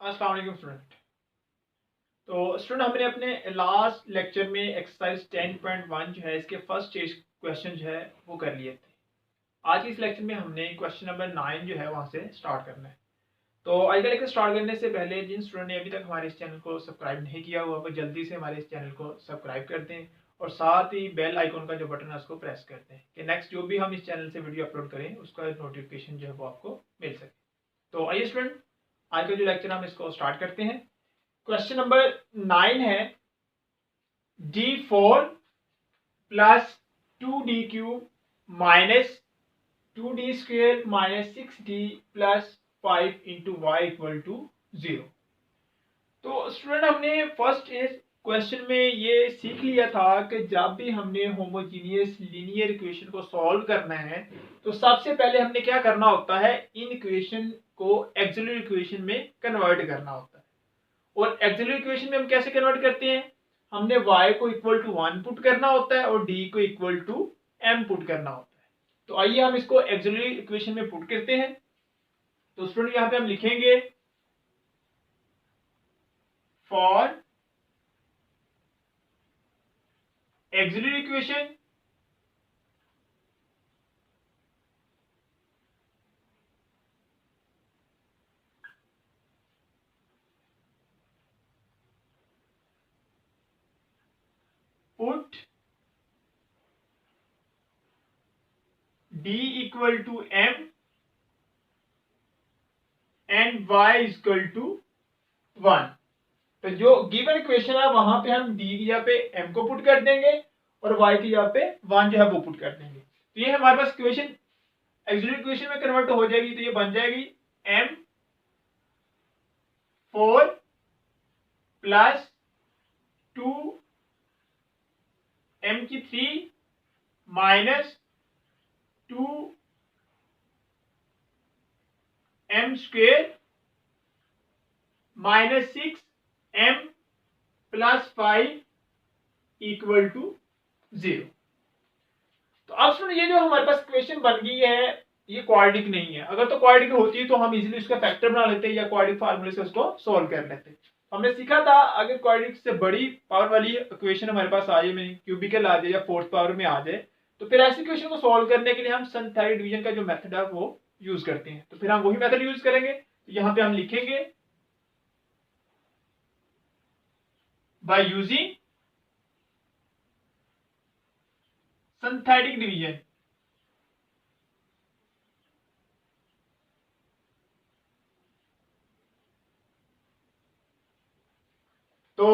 अस्सलाम वालेकुम स्टूडेंट। तो स्टूडेंट हमने अपने लास्ट लेक्चर में एक्सरसाइज 10.1 जो है इसके फर्स्ट स्टेज क्वेश्चन जो है वो कर लिए थे। आज के इस लेक्चर में हमने क्वेश्चन नंबर 9 जो है वहाँ से स्टार्ट करना है। तो आज का लेक्चर स्टार्ट करने से पहले जिन स्टूडेंट ने अभी तक हमारे इस चैनल को सब्सक्राइब नहीं किया हुआ वो जल्दी से हमारे इस चैनल को सब्सक्राइब कर दें और साथ ही बेल आइकॉन का जो बटन है उसको प्रेस कर दें कि नेक्स्ट जो भी हम इस चैनल से वीडियो अपलोड करें उसका नोटिफिकेशन जो है वो आपको मिल सके। तो आइए स्टूडेंट, आज का जो लेक्चर हम इसको स्टार्ट करते हैं। क्वेश्चन नंबर 9 है d4 plus 2d³ minus 2d² minus 6d plus 5 into Y equal to 0। तो स्टूडेंट हमने फर्स्ट इस क्वेश्चन में ये सीख लिया था कि जब भी हमने होमोजीनियस लीनियर इक्वेशन को सॉल्व करना है तो सबसे पहले हमने क्या करना होता है, इन इक्वेशन को एक्सिलरी इक्वेशन में कन्वर्ट करना होता है। और एक्सिलरी इक्वेशन में हम कैसे कन्वर्ट करते हैं, हमने y को इक्वल टू 1 पुट करना होता है और d को इक्वल टू m पुट करना होता है। तो आइए हम इसको एक्सिलरी इक्वेशन में पुट करते हैं। तो स्टूडेंट यहां पे हम लिखेंगे for auxiliary equation put d equal to m and y equal to 1। तो जो गिवन इक्वेशन है वहां पे हम d की जगह पे m को पुट कर देंगे और y की जगह पे 1 जो है वो पुट कर देंगे। तो ये हमारे पास इक्वेशन एक्सिलरी इक्वेशन में कन्वर्ट हो जाएगी। तो ये बन जाएगी m4 plus 2 m³ minus 2 m² minus 6 m plus 5 equal to 0। तो अब सुनो, ये जो हमारे पास इक्वेशन बन गई है ये क्वाड्रेटिक नहीं है। अगर तो क्वाड्रेटिक होती तो हम इजीली उसका फैक्टर बना लेते या क्वाड्रेटिक फार्मूले से उसको सॉल्व कर लेते। हमने सीखा था अगर क्वाड्रेटिक से बड़ी पावर वाली इक्वेशन हमारे पास आ जाए, में क्यूबिकल आ जाए या फोर्थ पावर में आ जाए, तो फिर ऐसी इक्वेशन को सॉल्व करने के लिए हम सिंथेटिक डिवीजन का जो मेथड है वो यूज करते हैं। तो फिर हम वही मेथड यूज करेंगे। तो यहाँ पे हम लिखेंगे बाय यूजिंग सिंथेटिक डिवीजन। तो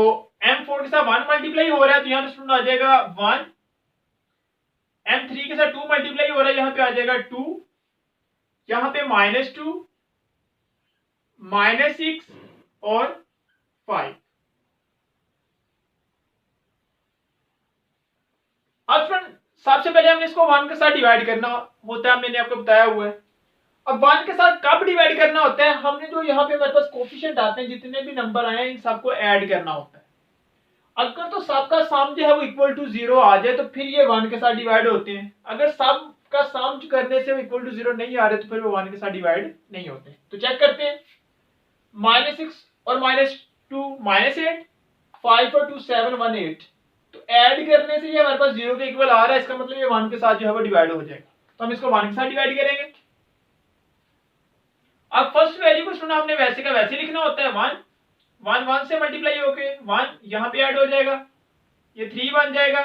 m4 के साथ 1 मल्टीप्लाई हो रहा है तो यहाँ पे स्टूडेंट आ जाएगा 1। m3 के साथ 2 मल्टीप्लाई हो रहा है, यहाँ पे आ जाएगा 2। यहाँ पे -2 -6 और 5। अब फ्रेंड सबसे पहले हमने इसको 1 के साथ डिवाइड करना होता है, मैंने आपको बताया हुआ है। अब 1 के साथ कब डिवाइड करना होता है, हमने जो यहाँ पे हमारे पास कोफिशिएंट आते हैं, जितने भी नंबर आए हैं इन सबको ऐड करना होता है। अगर तो सबका सम जो है वो इक्वल टू 0 आ जाए तो फिर ये 1 के साथ डिवाइड होते हैं। अगर सब का सम करने से इक्वल टू 0 नहीं आ रहे तो फिर वो 1 के साथ डिवाइड नहीं होते। तो चेक करते हैं, -6 और -2 -8, 5 और 2 7 1 8। तो ऐड करने से ये हमारे पास 0 के इक्वल आ रहा है, इसका मतलब ये 1 के साथ जो है वो डिवाइड हो जाएगा। तो हम इसको 1 के साथ डिवाइड करेंगे। अब फर्स्ट वैल्यू को सुना हमने वैसे का वैसे लिखना होता है। 1 1 1 से मल्टीप्लाई होके 1 यहाँ पे ऐड हो जाएगा, ये 3 बन जाएगा।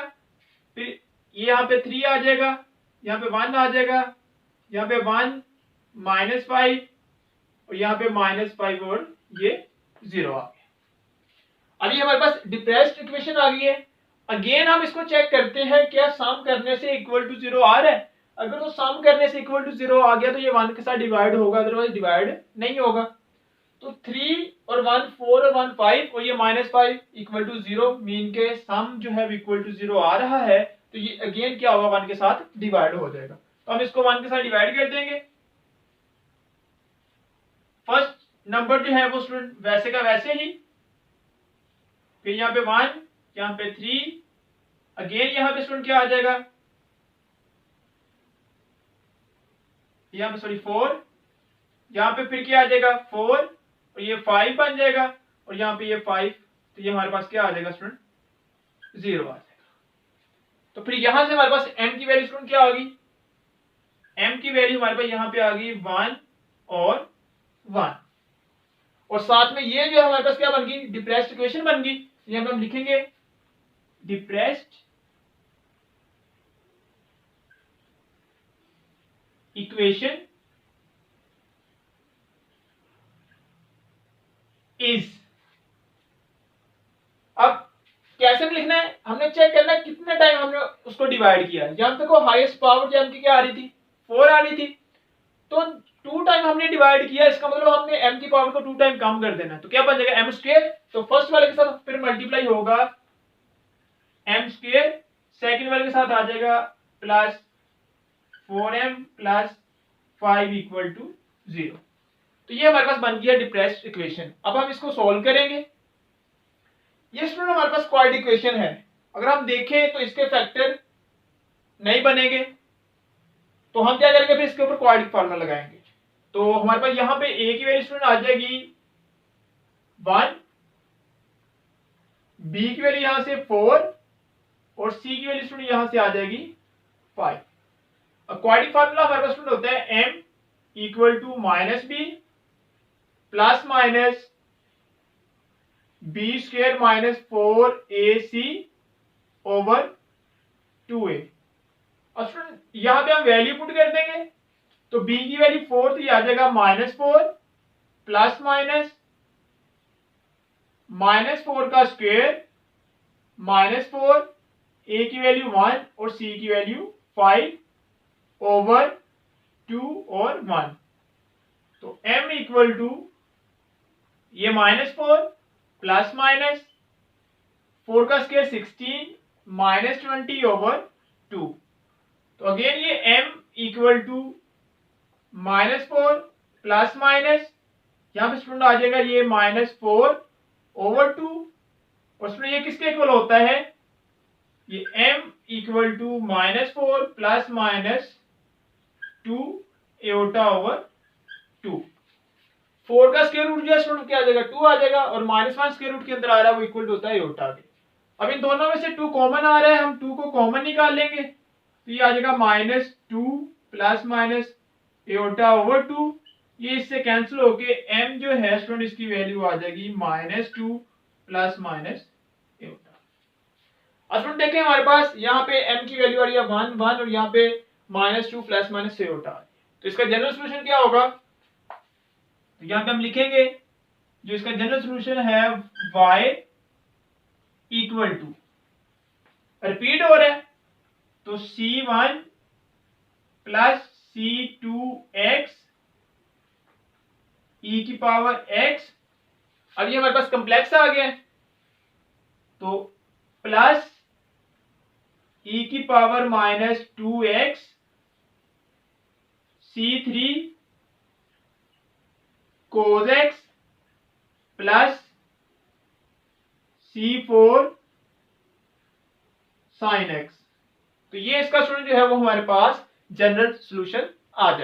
फिर ये यहाँ पे 3 आ जाएगा, यहाँ पे 1 आ जाएगा, यहाँ पे 1 -5 और यहाँ पे -5 और ये 0 आ गया। अभी हमारे पास डिप्रेस्ड इक्वेशन आ गई है। अगेन हम इसको चेक करते हैं क्या सम करने से इक्वल टू 0 आ रहा है। अगर तो सम करने से इक्वल टू 0 आ गया तो ये 1 के साथ डिवाइड होगा, अदरवाइज डिवाइड नहीं होगा। तो 3 और 1 4 और 1 5 और ये -5 इक्वल टू 0 मीन के सम जो है इक्वल टू 0 आ रहा है। तो ये अगेन क्या होगा, 1 के साथ डिवाइड हो जाएगा। तो हम इसको 1 के साथ डिवाइड कर देंगे। फर्स्ट नंबर जो है वो स्टूडेंट वैसे का वैसे ही, फिर यहाँ पे 1, यहाँ पे 3, अगेन यहाँ पे स्टूडेंट क्या आ जाएगा, यहाँ पे सॉरी 4, यहाँ पे फिर क्या आ जाएगा 4, और ये 5 बन जाएगा और यहाँ पे ये 5, तो ये हमारे पास क्या आ जाएगा स्टूडेंट, 0 आ जाएगा। तो फिर यहां से हमारे पास m की वैल्यू स्टूडेंट क्या आ गई, m की वैल्यू हमारे पास यहाँ पे आ गई 1 और 1, और साथ में ये जो है हमारे पास क्या बन गई, डिप्रेस्ड इक्वेशन बन गई। यहाँ पे हम लिखेंगे डिप्रेस्ड इक्वेशन इज, अब कैसे लिखना है, हमने चेक करना है कितने टाइम हमने उसको डिवाइड किया। यहाँ पे को हाईएस्ट पावर जो हमकी क्या आ रही थी, 4 आ रही थी, तो 2 टाइम हमने डिवाइड किया, इसका मतलब हमने m की पावर को 2 टाइम कम कर देना है, तो क्या बन जाएगा m स्क्वायर। तो फर्स्ट वाले के साथ फिर मल्टीप्लाई होगा m स्क्वायर, सेकंड वाले के साथ आ जाएगा plus 4m plus 5 equal to 0। तो ये हमारे पास बन गया डिप्रेस्ड इक्वेशन। अब हम इसको सॉल्व करेंगे। ये स्टूडेंट हमारे पास क्वाड्रेटिक इक्वेशन है, अगर हम देखें तो इसके फैक्टर नहीं बनेंगे, तो हम क्या करेंगे, फिर इसके ऊपर क्वाड्रेटिक फार्मूला लगाएंगे। तो हमारे पास यहाँ पे a की वैल्यू स्टूडेंट आ जाएगी 1, b की वैल्यू यहां से 4 और c की वैल्यू स्टूडेंट यहां से आ जाएगी 5। अब क्वाड्रेटिक फार्मूला हमारे पास स्टूडेंट होता है m equal to minus B plus minus B square minus 4ac over 2a। अब स्टूडेंट यहां पे हम वैल्यू पुट कर देंगे, तो b की वैल्यू 4, तो ये आ जाएगा -4 प्लस माइनस 4 का स्क्वायर -4, a की वैल्यू 1 और c की वैल्यू 5 ओवर 2 और 1। तो m इक्वल टू ये -4 प्लस माइनस 4 का स्क्वायर 16 -20 ओवर 2। तो अगेन ये m equal to -4 plus minus, यहां पे स्टूडेंट आ जाएगा ये -4 ओवर 2, और स्टूडेंट ये किसके इक्वल होता है, ये m equal to -4 plus minus 2 iota over 2। 4 का स्क्वायर रूट जो है स्टूडेंट क्या आ जाएगा, 2 आ जाएगा, और -1 स्क्वायर रूट के अंदर आ रहा है वो इक्वल टू होता है एओटा के। अब इन दोनों में से 2 कॉमन आ रहा है, हम 2 को कॉमन निकाल लेंगे, तो ये आ जाएगा -2 प्लस माइनस एओटा ओवर 2। ये इससे कैंसिल होके m जो है स्टूडेंट इसकी वैल्यू आ जाएगी -2 प्लस माइनस एओटा। अब स्टूडेंट देखें हमारे पास यहाँ पे m की वैल्यू आ रही है 1 1 और यहाँ पे -2 प्लस माइनस एओटा आ रही है। तो इसका जनरल सोल्यूशन क्या होगा, तो यहाँ पे हम लिखेंगे जो इसका जनरल सोल्यूशन है y इक्वल टू, रिपीट हो रहा है, तो c1 प्लस c2x e की पावर x। अब ये हमारे पास कम्प्लेक्स आ गया है, तो प्लस e की power -2x c3 cos x plus c4 sin x। तो ये इसका स्टूडेंट जो है वो हमारे पास जनरल सॉल्यूशन आ जाए।